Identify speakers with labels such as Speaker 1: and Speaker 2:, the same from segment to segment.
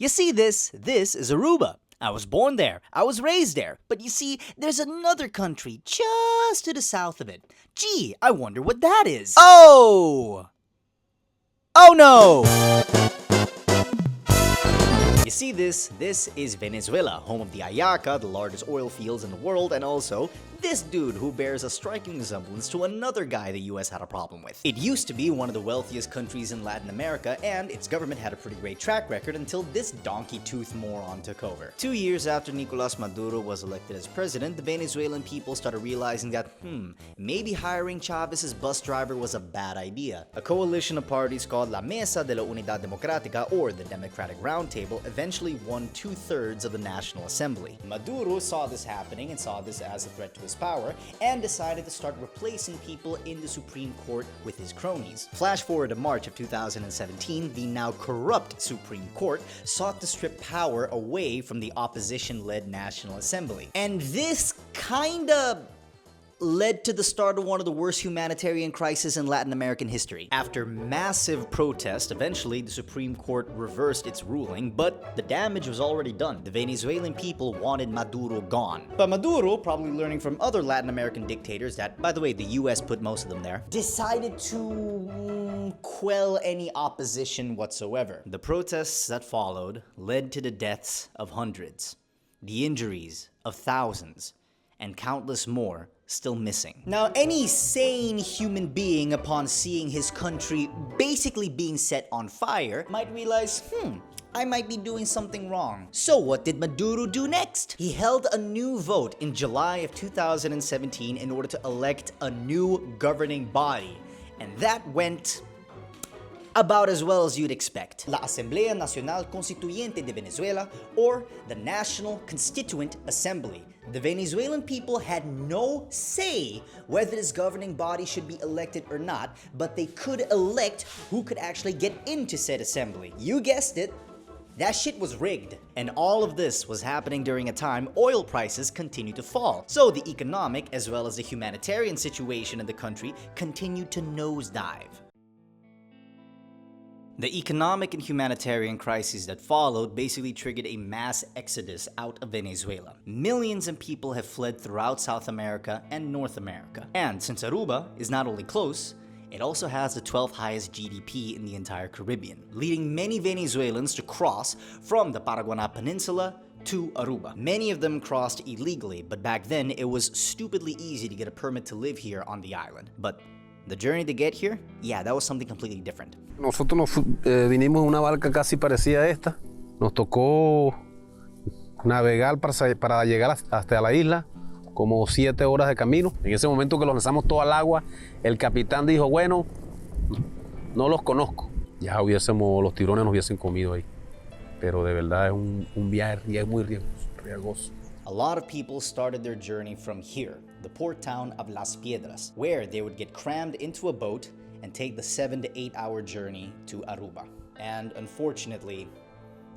Speaker 1: You see this is Aruba. I was born there, I was raised there, but you see, there's another country just to the south of it. Gee, I wonder what that is. Oh no! You see this is Venezuela, home of the Ayaca, the largest oil fields in the world, and also this dude who bears a striking resemblance to another guy the US had a problem with. It used to be one of the wealthiest countries in Latin America, and its government had a pretty great track record until this donkey-toothed moron took over. 2 years after Nicolas Maduro was elected as president, the Venezuelan people started realizing that, maybe hiring Chavez's bus driver was a bad idea. A coalition of parties called La Mesa de la Unidad Democrática, or the Democratic Roundtable, eventually won 2/3 of the National Assembly. Maduro saw this happening and saw this as a threat to his power and decided to start replacing people in the Supreme Court with his cronies. Flash forward to March of 2017, the now corrupt Supreme Court sought to strip power away from the opposition-led National Assembly. And this kinda led to the start of one of the worst humanitarian crises in Latin American history. After massive protest, eventually the Supreme Court reversed its ruling, but the damage was already done. The Venezuelan people wanted Maduro gone. But Maduro, probably learning from other Latin American dictators that, by the way, the US put most of them there, decided to quell any opposition whatsoever. The protests that followed led to the deaths of hundreds, the injuries of thousands, and countless more still missing. Now, any sane human being, upon seeing his country basically being set on fire, might realize, I might be doing something wrong. So what did Maduro do next? He held a new vote in July of 2017 in order to elect a new governing body. And that went about as well as you'd expect. La Asamblea Nacional Constituyente de Venezuela, or the National Constituent Assembly. The Venezuelan people had no say whether this governing body should be elected or not, but they could elect who could actually get into said assembly. You guessed it, that shit was rigged. And all of this was happening during a time oil prices continued to fall. So the economic as well as the humanitarian situation in the country continued to nosedive. The economic and humanitarian crises that followed basically triggered a mass exodus out of Venezuela. Millions of people have fled throughout South America and North America. And since Aruba is not only close, it also has the 12th highest GDP in the entire Caribbean, leading many Venezuelans to cross from the Paraguaná Peninsula to Aruba. Many of them crossed illegally, but back then it was stupidly easy to get a permit to live here on the island. But the journey to get here, yeah, that was something completely different.
Speaker 2: Nosotros vinimos en una barca casi parecida a esta. Nos tocó navegar para llegar hasta la isla, como 7 horas de camino. En ese momento que los lanzamos todo al agua, el capitán dijo, bueno, no los conozco. Ya los tiburones nos hubiesen comido ahí. Pero de verdad es un viaje muy riesgoso.
Speaker 1: A lot of people started their journey from here, the port town of Las Piedras, where they would get crammed into a boat and take the 7 to 8 hour journey to Aruba. And unfortunately,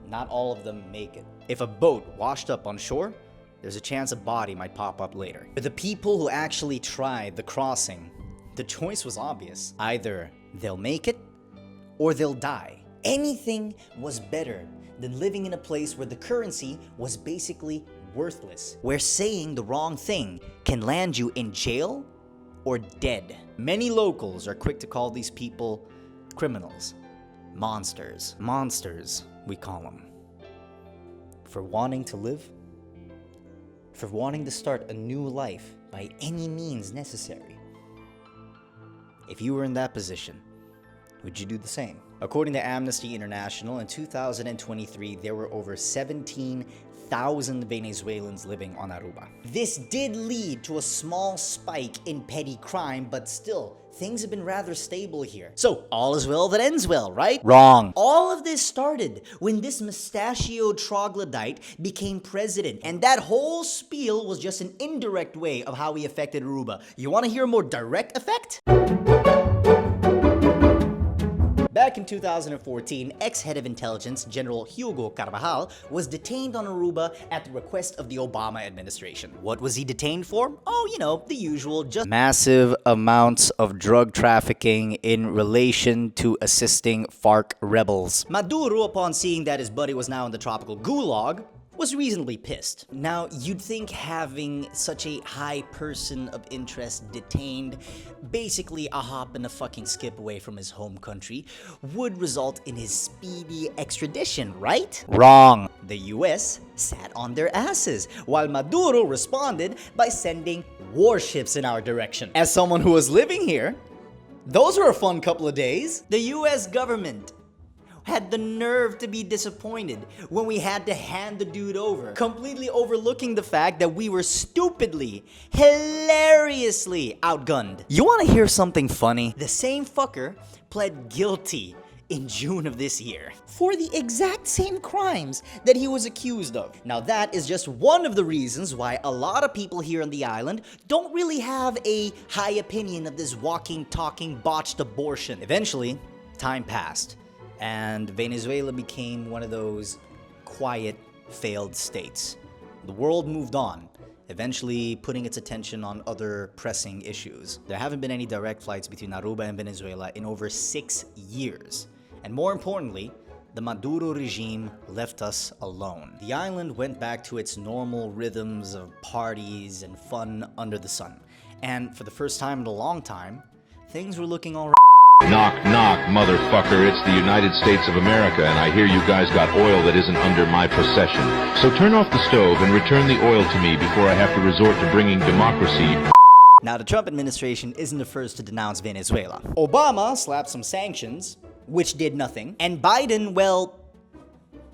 Speaker 1: not all of them make it. If a boat washed up on shore, there's a chance a body might pop up later. For the people who actually tried the crossing, the choice was obvious. Either they'll make it or they'll die. Anything was better than living in a place where the currency was basically worthless, where saying the wrong thing can land you in jail or dead. Many locals are quick to call these people criminals, monsters. Monsters, we call them. For wanting to live, for wanting to start a new life by any means necessary. If you were in that position, would you do the same? According to Amnesty International, in 2023, there were over 17,000 Venezuelans living on Aruba. This did lead to a small spike in petty crime, but still, things have been rather stable here. So, all is well that ends well, right? Wrong. All of this started when this mustachioed troglodyte became president, and that whole spiel was just an indirect way of how he affected Aruba. You want to hear a more direct effect? Back in 2014, ex-head of intelligence General Hugo Carvajal was detained on Aruba at the request of the Obama administration. What was he detained for? Oh, you know, the usual, just massive amounts of drug trafficking in relation to assisting FARC rebels. Maduro, upon seeing that his buddy was now in the tropical gulag, was reasonably pissed. Now, you'd think having such a high person of interest detained, basically a hop and a fucking skip away from his home country, would result in his speedy extradition, right? Wrong. The US sat on their asses, while Maduro responded by sending warships in our direction. As someone who was living here, those were a fun couple of days. The US government had the nerve to be disappointed when we had to hand the dude over, completely overlooking the fact that we were stupidly, hilariously outgunned. You want to hear something funny? The same fucker pled guilty in June of this year for the exact same crimes that he was accused of. Now that is just one of the reasons why a lot of people here on the island don't really have a high opinion of this walking, talking, botched abortion. Eventually, time passed, and Venezuela became one of those quiet, failed states. The world moved on, eventually putting its attention on other pressing issues. There haven't been any direct flights between Aruba and Venezuela in over 6 years. And more importantly, the Maduro regime left us alone. The island went back to its normal rhythms of parties and fun under the sun. And for the first time in a long time, things were looking all right.
Speaker 3: Knock, knock, motherfucker. It's the United States of America, and I hear you guys got oil that isn't under my possession. So turn off the stove and return the oil to me before I have to resort to bringing democracy.
Speaker 1: Now, the Trump administration isn't the first to denounce Venezuela. Obama slapped some sanctions, which did nothing. And Biden, well,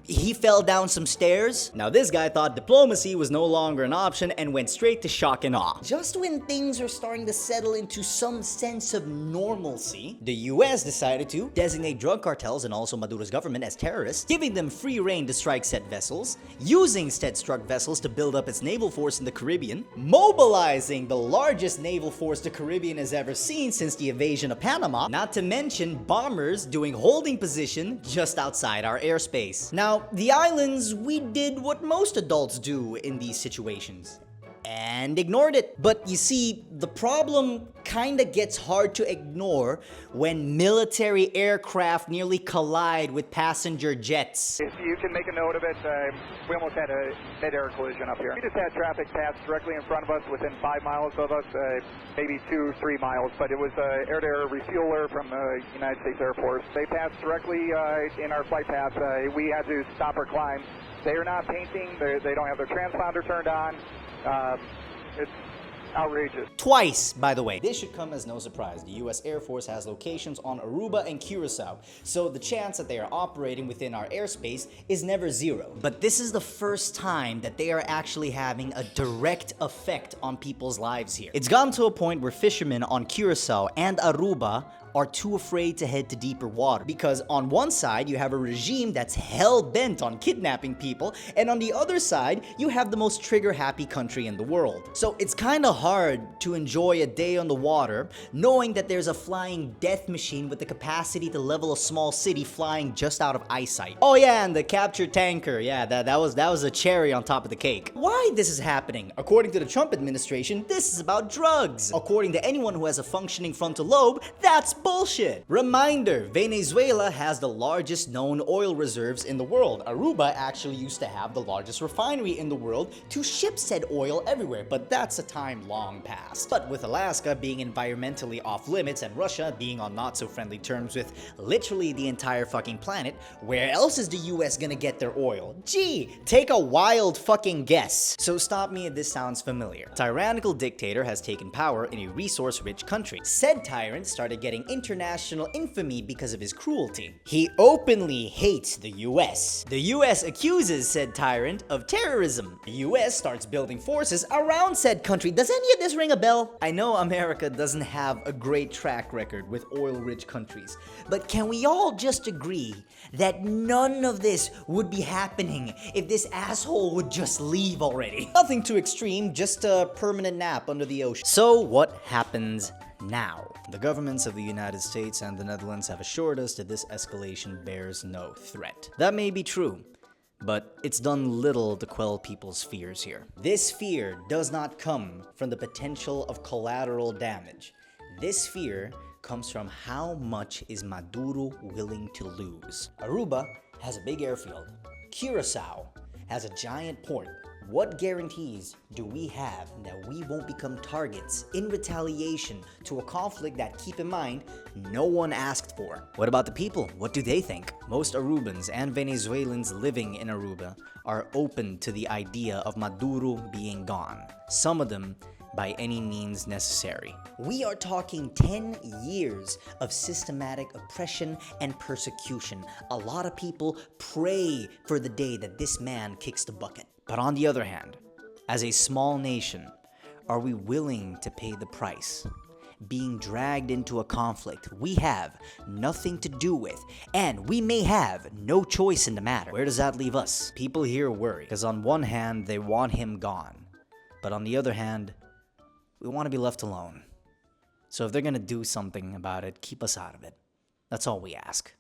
Speaker 1: he fell down some stairs. Now this guy thought diplomacy was no longer an option and went straight to shock and awe. Just when things are starting to settle into some sense of normalcy, the US decided to designate drug cartels and also Maduro's government as terrorists, giving them free rein to strike said vessels, using said struck vessels to build up its naval force in the Caribbean, mobilizing the largest naval force the Caribbean has ever seen since the invasion of Panama, not to mention bombers doing holding position just outside our airspace. Now, the islands, we did what most adults do in these situations, and ignored it. But you see, the problem kinda gets hard to ignore when military aircraft nearly collide with passenger jets.
Speaker 4: If you can make a note of it, we almost had a mid-air collision up here. We just had traffic pass directly in front of us within 5 miles of us, maybe 2-3 miles, but it was an air-to-air refueler from the United States Air Force. They passed directly in our flight path. We had to stop our climb. They are not painting, they don't have their transponder turned on. It's outrageous.
Speaker 1: Twice, by the way. This should come as no surprise. The US Air Force has locations on Aruba and Curacao, so the chance that they are operating within our airspace is never zero. But this is the first time that they are actually having a direct effect on people's lives here. It's gotten to a point where fishermen on Curacao and Aruba are too afraid to head to deeper water, because on one side you have a regime that's hell-bent on kidnapping people, and on the other side you have the most trigger-happy country in the world. So it's kind of hard to enjoy a day on the water knowing that there's a flying death machine with the capacity to level a small city flying just out of eyesight. Oh yeah, and the captured tanker, yeah, that was a cherry on top of the cake. Why this is happening? According to the Trump administration, this is about drugs. According to anyone who has a functioning frontal lobe, that's bullshit. Reminder, Venezuela has the largest known oil reserves in the world. Aruba actually used to have the largest refinery in the world to ship said oil everywhere, but that's a time long past. But with Alaska being environmentally off limits and Russia being on not so friendly terms with literally the entire fucking planet, where else is the US gonna get their oil? Gee, take a wild fucking guess. So stop me if this sounds familiar. Tyrannical dictator has taken power in a resource-rich country. Said tyrant started getting international infamy because of his cruelty. He openly hates the US. The US accuses said tyrant of terrorism. The US starts building forces around said country. Does any of this ring a bell? I know America doesn't have a great track record with oil-rich countries, but can we all just agree that none of this would be happening if this asshole would just leave already? Nothing too extreme, just a permanent nap under the ocean. So what happens now? The governments of the United States and the Netherlands have assured us that this escalation bears no threat. That may be true, but it's done little to quell people's fears here. This fear does not come from the potential of collateral damage. This fear comes from how much is Maduro willing to lose. Aruba has a big airfield. Curacao has a giant port. What guarantees do we have that we won't become targets in retaliation to a conflict that, keep in mind, no one asked for? What about the people? What do they think? Most Arubans and Venezuelans living in Aruba are open to the idea of Maduro being gone. Some of them by any means necessary. We are talking 10 years of systematic oppression and persecution. A lot of people pray for the day that this man kicks the bucket. But on the other hand, as a small nation, are we willing to pay the price? Being dragged into a conflict we have nothing to do with, and we may have no choice in the matter. Where does that leave us? People here worry, because on one hand, they want him gone, but on the other hand, we want to be left alone. So if they're gonna do something about it, keep us out of it. That's all we ask.